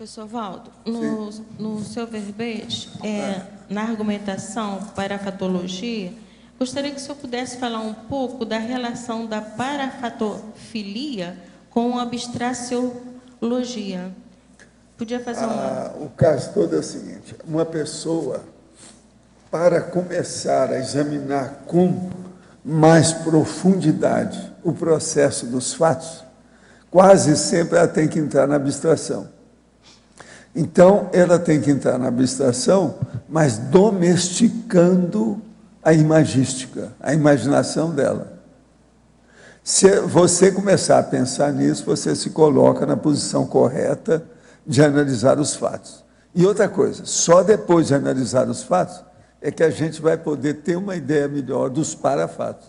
Professor Valdo, no seu verbete, na argumentação parafatologia, gostaria que o senhor pudesse falar um pouco da relação da parafatofilia com a abstraciologia. Podia fazer O caso todo é o seguinte: uma pessoa, para começar a examinar com mais profundidade o processo dos fatos, quase sempre ela tem que entrar na abstração. Então, ela tem que entrar na abstração, mas domesticando a imagística, a imaginação dela. Se você começar a pensar nisso, você se coloca na posição correta de analisar os fatos. E outra coisa, só depois de analisar os fatos é que a gente vai poder ter uma ideia melhor dos parafatos.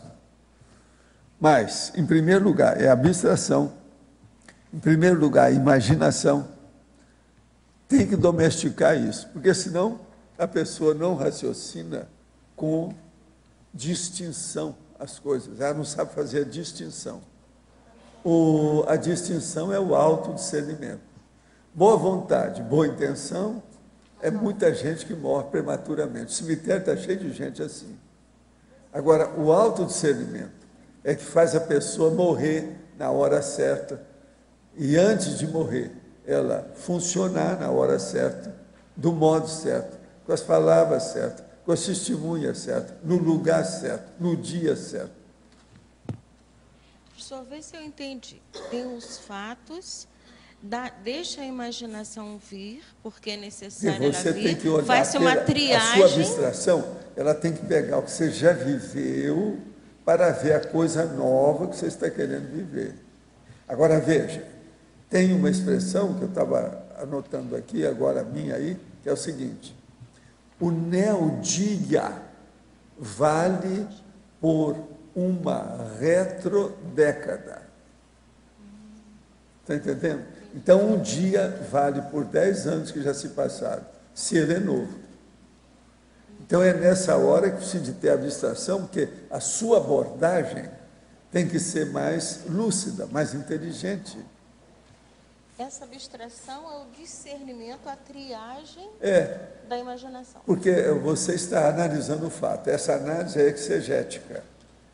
Mas, em primeiro lugar, é a abstração, em primeiro lugar, a imaginação. Tem que domesticar isso, porque senão a pessoa não raciocina com distinção as coisas, ela não sabe fazer a distinção. A distinção é o autodiscernimento. Boa vontade, boa intenção, é muita gente que morre prematuramente. O cemitério está cheio de gente assim. Agora, o autodiscernimento é que faz a pessoa morrer na hora certa e, antes de morrer, ela funcionar na hora certa, do modo certo, com as palavras certas, com as testemunhas certas, no lugar certo, no dia certo. Professor, vê se eu entendi. Tem os fatos, deixa a imaginação vir, porque é necessário ela vir, tem que olhar, faz uma triagem. A sua abstração, ela tem que pegar o que você já viveu para ver a coisa nova que você está querendo viver. Agora, veja, tem uma expressão que eu estava anotando aqui, agora minha aí, que é o seguinte: o neodia vale por uma retrodécada. Está entendendo? Então, um dia vale por 10 anos que já se passaram, se ele é novo. Então, é nessa hora que precisa de ter abstração, porque a sua abordagem tem que ser mais lúcida, mais inteligente. Essa abstração é o discernimento, a triagem da imaginação. Porque você está analisando o fato. Essa análise é exegética,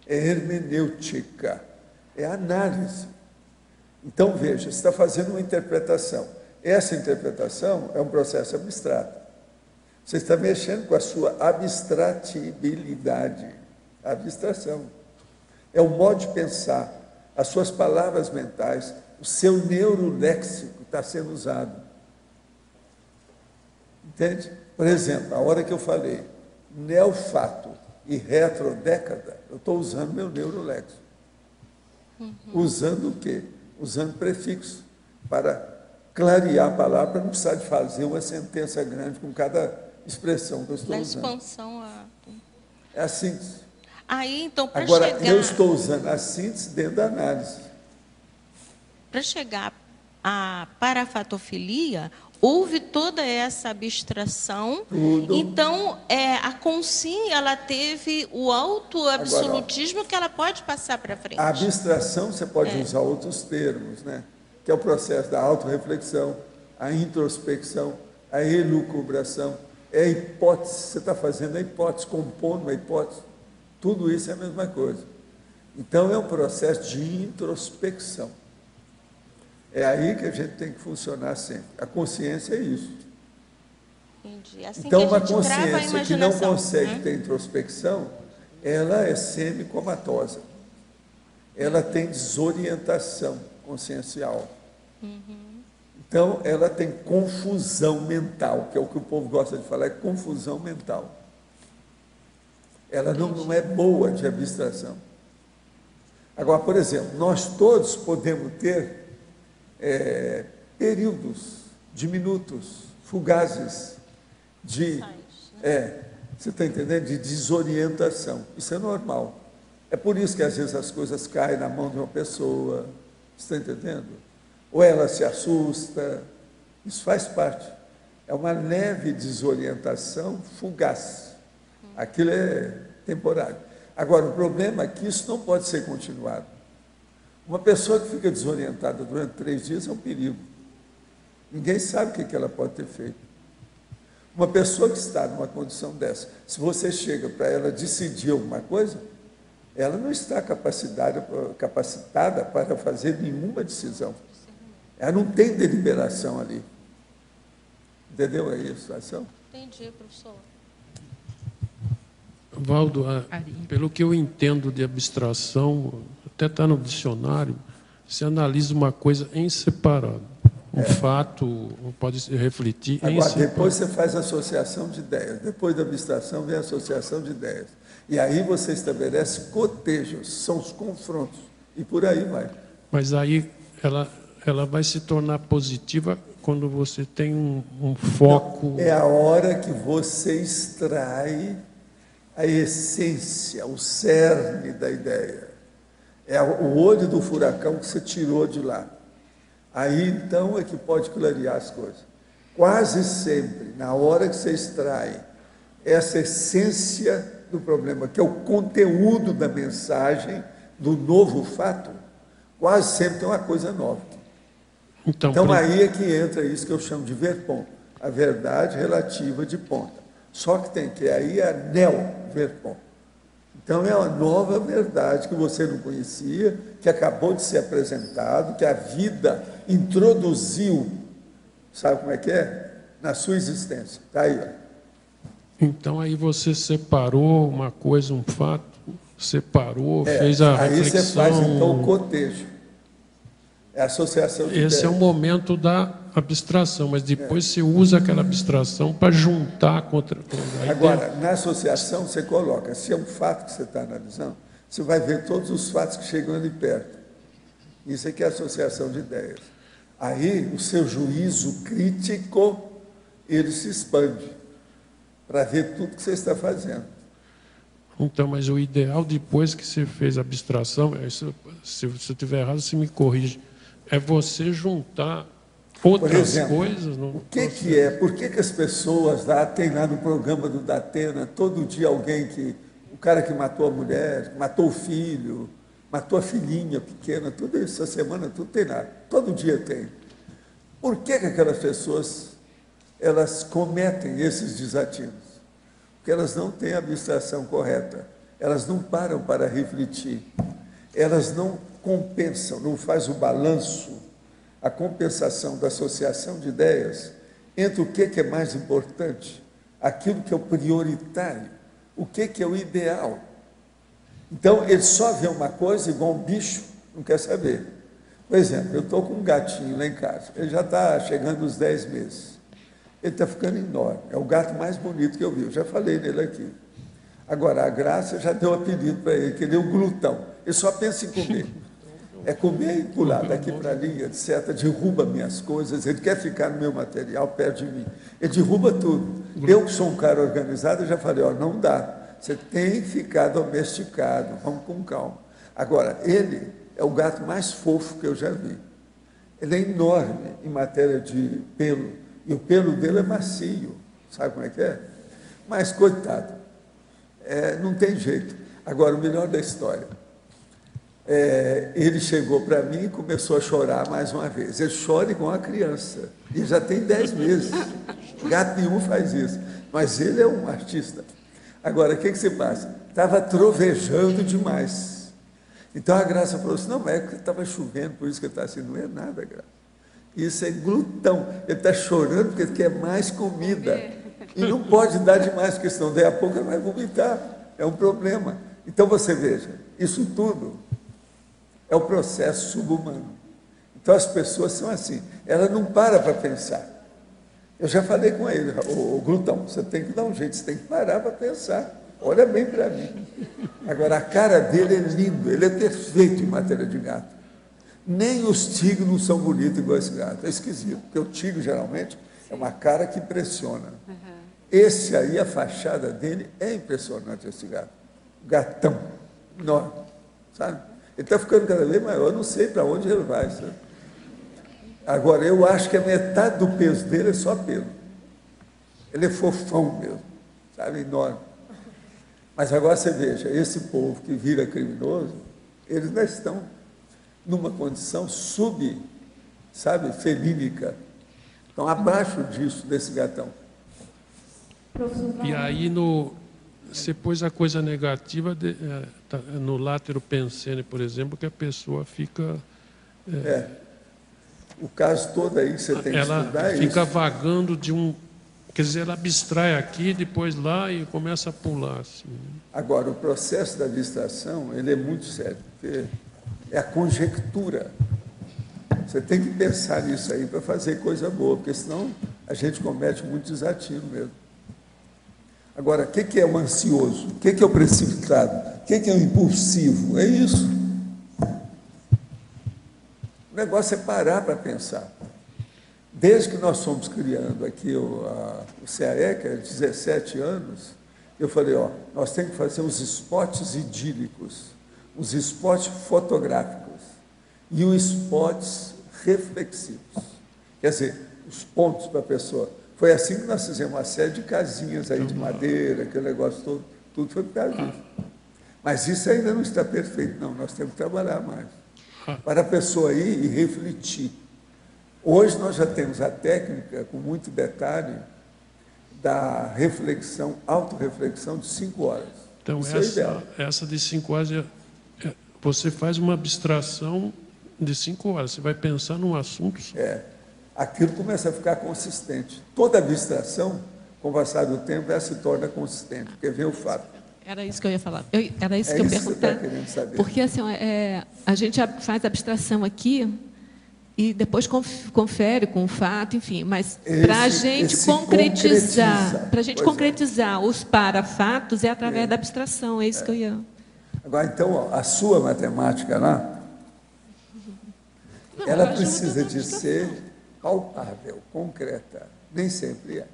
é hermenêutica, é análise. Então, veja, você está fazendo uma interpretação. Essa interpretação é um processo abstrato. Você está mexendo com a sua abstratibilidade. A abstração é o modo de pensar, as suas palavras mentais, o seu neuroléxico está sendo usado. Entende? Por exemplo, a hora que eu falei neofato e retrodécada, eu estou usando meu neuroléxico. Usando o quê? Usando prefixo para clarear a palavra, para não precisar de fazer uma sentença grande com cada expressão que eu estou usando. Expansão. É a síntese. Aí, então, para agora, chegar... eu estou usando a síntese dentro da análise. Para chegar à parafatofilia, houve toda essa abstração. Tudo. Então, a consciência, ela teve o autoabsolutismo que ela pode passar para frente. A abstração, você pode usar outros termos, né? Que é o processo da autorreflexão, a introspecção, a elucubração, é a hipótese, você está fazendo a hipótese, compondo uma hipótese. Tudo isso é a mesma coisa. Então, é um processo de introspecção. É aí que a gente tem que funcionar sempre. A consciência é isso. Entendi. Assim então, que uma a gente trava a consciência que não imaginação, consegue né? ter introspecção, ela é semicomatosa. Ela tem desorientação consciencial. Então, ela tem confusão mental, que é o que o povo gosta de falar, é confusão mental. Ela não é boa de abstração. Agora, por exemplo, nós todos podemos ter períodos diminutos, fugazes, de, você está entendendo? De desorientação. Isso é normal. É por isso que às vezes as coisas caem na mão de uma pessoa, você está entendendo? Ou ela se assusta, isso faz parte. É uma leve desorientação fugaz. Aquilo é temporário. Agora, o problema é que isso não pode ser continuado. Uma pessoa que fica desorientada durante 3 dias é um perigo. Ninguém sabe o que ela pode ter feito. Uma pessoa que está numa condição dessa, se você chega para ela decidir alguma coisa, ela não está capacitada para fazer nenhuma decisão. Ela não tem deliberação ali. Entendeu aí a situação? Entendi, professor. Valdo, pelo que eu entendo de abstração, até está no dicionário, se analisa uma coisa em separado. Um fato pode se refletir em Agora, separado. depois você faz associação de ideias. Depois da abstração vem a associação de ideias. E aí você estabelece cotejos, são os confrontos. E por aí vai. Mas aí ela vai se tornar positiva quando você tem um foco... É a hora que você extrai a essência, o cerne da ideia. É o olho do furacão que você tirou de lá. Aí, então, é que pode clarear as coisas. Quase sempre, na hora que você extrai essa essência do problema, que é o conteúdo da mensagem, do novo fato, quase sempre tem uma coisa nova. Então aí é que entra isso que eu chamo de ver-ponto, a verdade relativa de ponta. Só que tem que aí é neo-ver-ponto. Então é uma nova verdade que você não conhecia, que acabou de ser apresentado, que a vida introduziu, sabe como é que é? Na sua existência. Está aí, ó. Então aí você separou uma coisa, um fato, separou, fez a aí reflexão... Aí você faz então o cotejo. É a associação de ideias. Esse é o momento da abstração, mas depois você usa aquela abstração para juntar contra a Agora, ideia. na associação você coloca, se é um fato que você está analisando, você vai ver todos os fatos que chegam ali perto. Isso aqui é associação de ideias. Aí o seu juízo crítico, ele se expande para ver tudo que você está fazendo. Então, mas o ideal, depois que você fez a abstração, se eu estiver errado, você me corrige, é você juntar outras Por exemplo, coisas. O que é? Por que as pessoas lá, tem lá no programa do Datena, todo dia alguém que... O cara que matou a mulher, matou o filho, matou a filhinha pequena, tudo isso, essa semana, tudo tem lá. Todo dia tem. Por que aquelas pessoas, elas cometem esses desatinos? Porque elas não têm a abstração correta. Elas não param para refletir. Elas não compensam, não fazem o balanço, a compensação da associação de ideias entre o que é mais importante, aquilo que é o prioritário, o que é o ideal. Então, ele só vê uma coisa igual um bicho, não quer saber. Por exemplo, eu estou com um gatinho lá em casa, ele já está chegando aos 10 meses. Ele está ficando enorme, é o gato mais bonito que eu vi, eu já falei nele aqui. Agora, a Graça já deu apelido para ele, que ele é o glutão, ele só pensa em comer. É comer e pular daqui para ali, etc. Derruba minhas coisas, ele quer ficar no meu material perto de mim. Ele derruba tudo. Eu que sou um cara organizado, eu já falei, ó, não dá. Você tem que ficar domesticado, vamos com calma. Agora, ele é o gato mais fofo que eu já vi. Ele é enorme em matéria de pelo, e o pelo dele é macio, sabe como é que é? Mas, coitado, não tem jeito. Agora, o melhor da história, ele chegou para mim e começou a chorar mais uma vez. Ele chora igual uma criança, e já tem 10 meses. Gato nenhum faz isso, mas ele é um artista. Agora, o que se passa? Estava trovejando demais. Então a Graça falou assim, não, mas é porque estava chovendo, por isso que ele está assim. Não é nada, Graça. Isso é glutão. Ele está chorando porque ele quer mais comida. E não pode dar demais, porque senão daí a pouco ele vai vomitar. É um problema. Então você veja, isso tudo é o processo subhumano. Então as pessoas são assim, ela não para pensar. Eu já falei com ele, o glutão, você tem que dar um jeito, você tem que parar para pensar. Olha bem para mim. Agora, a cara dele é lindo, ele é perfeito em matéria de gato. Nem os tigres não são bonitos igual esse gato, é esquisito, porque o tigre geralmente é uma cara que impressiona. Esse aí, a fachada dele é impressionante, esse gato. Gatão, enorme, sabe? Ele está ficando cada vez maior, eu não sei para onde ele vai, sabe? Agora, eu acho que a metade do peso dele é só pelo. Ele é fofão mesmo, sabe, enorme. Mas agora você veja, esse povo que vira criminoso, eles ainda estão numa condição felínica. Então, abaixo disso, desse gatão. E aí, você pôs a coisa negativa no látero pensene, por exemplo, que a pessoa fica... O caso todo aí que você tem que estudar ela é fica isso. vagando de um... Quer dizer, ela abstrai aqui, depois lá e começa a pular. Assim. Agora, o processo da abstração, ele é muito sério, porque é a conjectura. Você tem que pensar nisso aí para fazer coisa boa, porque senão a gente comete muito desatino mesmo. Agora, o que é o ansioso? O que é o precipitado? O que é o impulsivo? É isso. O negócio é parar para pensar. Desde que nós fomos criando aqui o CAE, que é 17 anos, eu falei, nós temos que fazer os spots idílicos, os spots fotográficos e os spots reflexivos. Quer dizer, os pontos para a pessoa. Foi assim que nós fizemos uma série de casinhas aí de madeira, aquele negócio todo, tudo foi por causa disso. Mas isso ainda não está perfeito, não, nós temos que trabalhar mais. Para a pessoa ir e refletir. Hoje nós já temos a técnica, com muito detalhe, da reflexão, autorreflexão de 5 horas. Então, isso essa de 5 horas, você faz uma abstração de 5 horas, você vai pensar num assunto só. Aquilo começa a ficar consistente. Toda abstração, com o passar do tempo, ela se torna consistente, porque vem o fato. Era isso que eu ia falar. Era isso que eu ia isso que você perguntar. está querendo saber. Porque assim, a gente faz abstração aqui e depois confere com o fato, enfim. Mas para a gente concretizar os parafatos é através da abstração. É isso que eu ia. Agora, então, a sua matemática lá, ela precisa de ser palpável, concreta. Nem sempre é.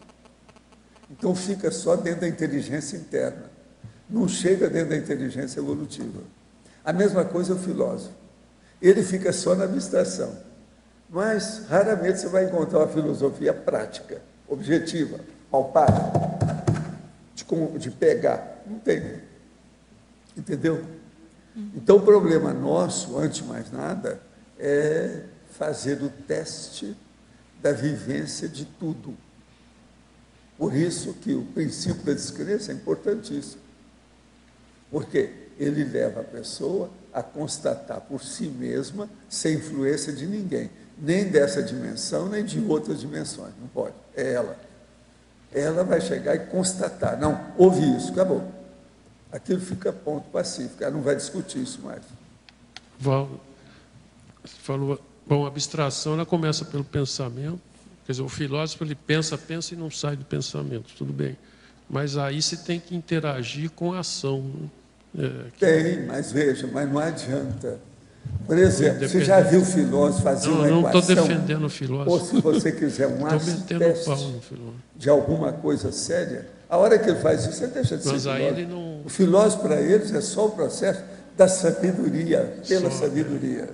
Então, fica só dentro da inteligência interna. Não chega dentro da inteligência evolutiva. A mesma coisa o filósofo. Ele fica só na abstração. Mas, raramente, você vai encontrar uma filosofia prática, objetiva, palpável, de pegar. Não tem. Entendeu? Então, o problema nosso, antes de mais nada, é fazer o teste da vivência de tudo. Por isso que o princípio da descrença é importantíssimo. Porque ele leva a pessoa a constatar por si mesma, sem influência de ninguém, nem dessa dimensão, nem de outras dimensões. Não pode. É ela. Ela vai chegar e constatar. Não, houve isso, acabou. Aquilo fica ponto pacífico. Ela não vai discutir isso mais. Val, você falou, bom, a abstração ela começa pelo pensamento. Quer dizer, o filósofo ele pensa e não sai do pensamento, tudo bem. Mas aí você tem que interagir com a ação. Tem, mas veja, mas não adianta. Por exemplo, você já viu o filósofo fazer uma equação? Não estou defendendo o filósofo. Ou se você quiser um teste de alguma coisa séria, a hora que ele faz isso, você deixa de ser filósofo. Ele não... O filósofo, para eles, é só o processo da sabedoria, pela sabedoria.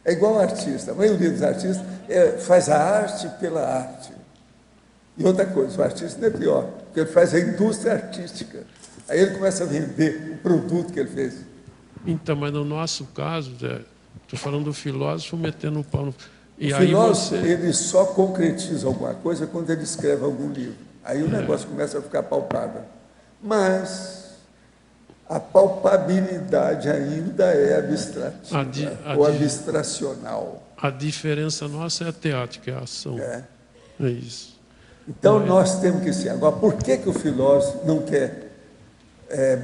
É igual o artista. A maioria dos artistas faz a arte pela arte. E outra coisa, o artista não é pior, porque ele faz a indústria artística. Aí ele começa a vender o produto que ele fez. Então, mas no nosso caso, estou falando do filósofo metendo o pau no... O filósofo, ele só concretiza alguma coisa quando ele escreve algum livro. Aí o negócio começa a ficar palpável. Mas a palpabilidade ainda é abstrativa, ou abstracional. A diferença nossa é a teática, é a ação. É isso. Então, nós temos que ser. Agora, por que o filósofo não quer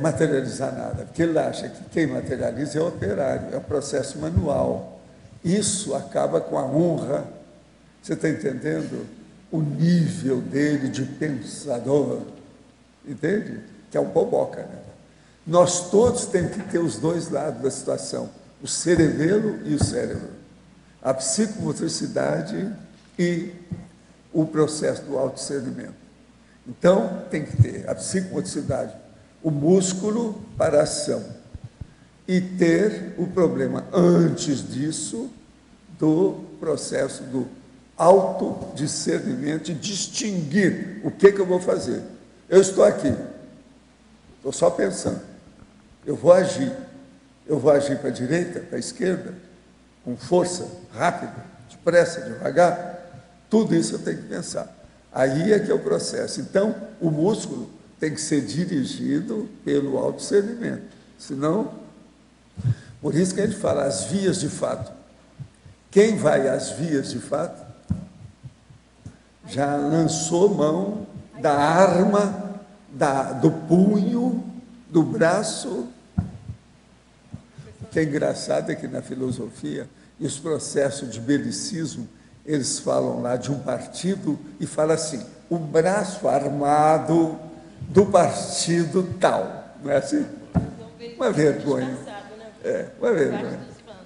materializar nada? Porque ele acha que quem materializa é o operário, é o processo manual. Isso acaba com a honra. Você está entendendo? O nível dele de pensador, entende? Que é um boboca, né? Nós todos temos que ter os dois lados da situação, o cerebelo e o cérebro, a psicomotricidade e o processo do autodiscernimento. Então, tem que ter a psicomotricidade, o músculo para a ação, e ter o problema, antes disso, do processo do autodiscernimento, de distinguir o que eu vou fazer. Eu estou aqui, estou só pensando, eu vou agir para a direita, para a esquerda, com força, rápido, depressa, devagar, Tudo isso eu tenho que pensar. Aí é que é o processo. Então, o músculo tem que ser dirigido pelo autodiscernimento. Senão, por isso que a gente fala as vias de fato. Quem vai às vias de fato já lançou mão da arma, do punho, do braço. O que é engraçado é que na filosofia, e os processos de belicismo, eles falam lá de um partido e falam assim, o braço armado do partido tal. Não é assim? Uma vergonha. Uma vergonha.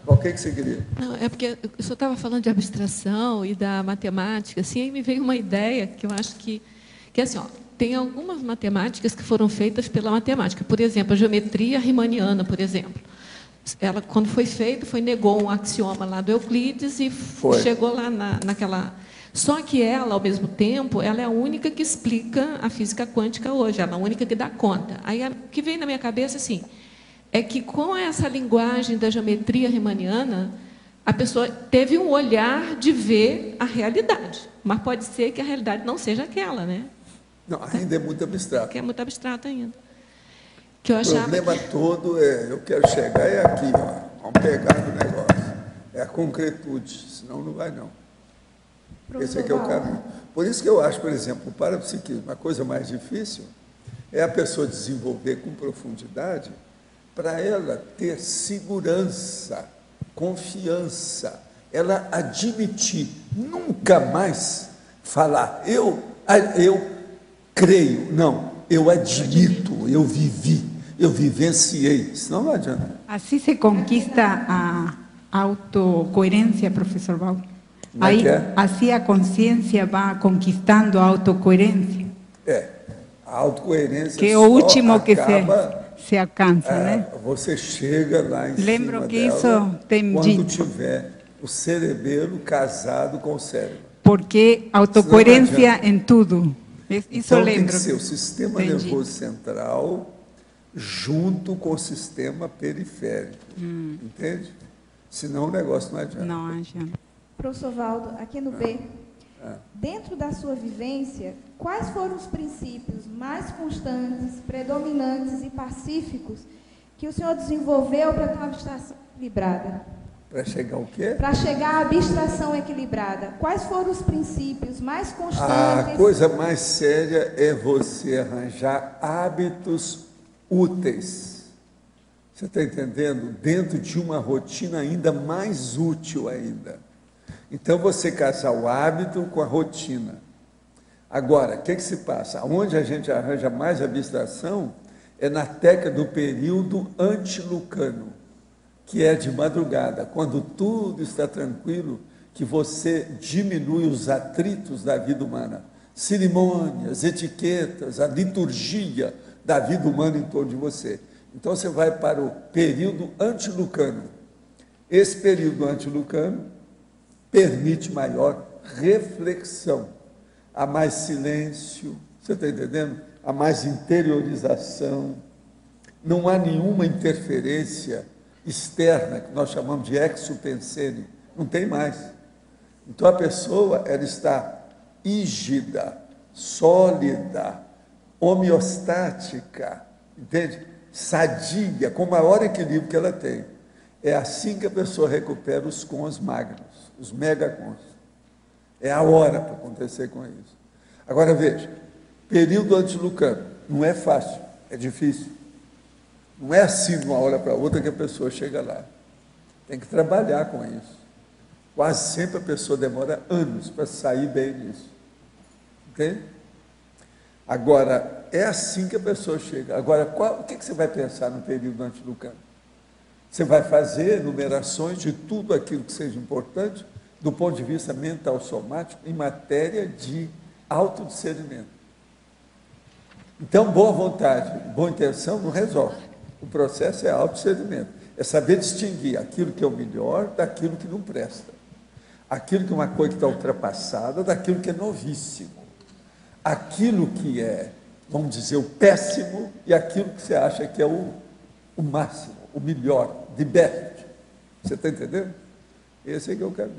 O que você queria? Não, é porque o senhor estava falando de abstração e da matemática, assim, aí me veio uma ideia que eu acho que é assim, ó, tem algumas matemáticas que foram feitas pela matemática. Por exemplo, a geometria riemanniana, por exemplo. Ela, quando foi feita, negou um axioma lá do Euclides e chegou lá naquela... Só que ela, ao mesmo tempo, ela é a única que explica a física quântica hoje, ela é a única que dá conta. Aí, o que vem na minha cabeça, assim, é que com essa linguagem da geometria riemanniana, a pessoa teve um olhar de ver a realidade, mas pode ser que a realidade não seja aquela, né? Não, ainda é muito abstrato. Que é muito abstrato ainda. Que eu o achava problema todo é, eu quero chegar é aqui, ó, vamos pegar no negócio. É a concretude, senão não vai não. Esse aqui é o caminho. Por isso que eu acho, por exemplo, o parapsiquismo, a coisa mais difícil é a pessoa desenvolver com profundidade para ela ter segurança, confiança, ela admitir, nunca mais falar, eu creio, não, eu admito, eu vivi, eu vivenciei, senão não adianta. Assim se conquista a autocoerência, professor Val. Aí, assim a consciência vai conquistando a autocoerência. A autocoerência que é o último que se alcança, né? Você chega lá em Lembro cima que dela isso tem quando dito. tiver o cerebelo casado com o cérebro. Porque autocoerência em tudo. Isso então, eu lembro. Tem que ser o sistema nervoso central junto com o sistema periférico. Entende? Senão o negócio não adianta. Não adianta. Professor Valdo, aqui no B, dentro da sua vivência, quais foram os princípios mais constantes, predominantes e pacíficos que o senhor desenvolveu para ter uma abstração equilibrada? Para chegar ao quê? Para chegar à abstração equilibrada. Quais foram os princípios mais constantes? A coisa mais séria é você arranjar hábitos úteis. Você está entendendo? Dentro de uma rotina ainda mais útil ainda. Então, você casar o hábito com a rotina. Agora, o que se passa? Onde a gente arranja mais abstração é na técnica do período antilucano, que é de madrugada, quando tudo está tranquilo, que você diminui os atritos da vida humana, cerimônias, etiquetas, a liturgia da vida humana em torno de você. Então, você vai para o período antilucano. Esse período antilucano permite maior reflexão, há mais silêncio, você está entendendo? Há mais interiorização, não há nenhuma interferência externa, que nós chamamos de exupensene, não tem mais. Então a pessoa, ela está rígida, sólida, homeostática, entende? Sadia, com o maior equilíbrio que ela tem. É assim que a pessoa recupera os cons magnos, os megacons. É a hora para acontecer com isso. Agora veja, período antilucano, não é fácil, é difícil. Não é assim de uma hora para outra que a pessoa chega lá. Tem que trabalhar com isso. Quase sempre a pessoa demora anos para sair bem disso. Entende? Agora, é assim que a pessoa chega. Agora, o que você vai pensar no período antilucano? Você vai fazer enumerações de tudo aquilo que seja importante do ponto de vista mental somático em matéria de autodiscernimento. Então, boa vontade, boa intenção não resolve. O processo é autodiscernimento. É saber distinguir aquilo que é o melhor daquilo que não presta. Aquilo que é uma coisa que está ultrapassada daquilo que é novíssimo. Aquilo que é, vamos dizer, o péssimo e aquilo que você acha que é o máximo, o melhor, the best. Você está entendendo? Esse é que eu quero.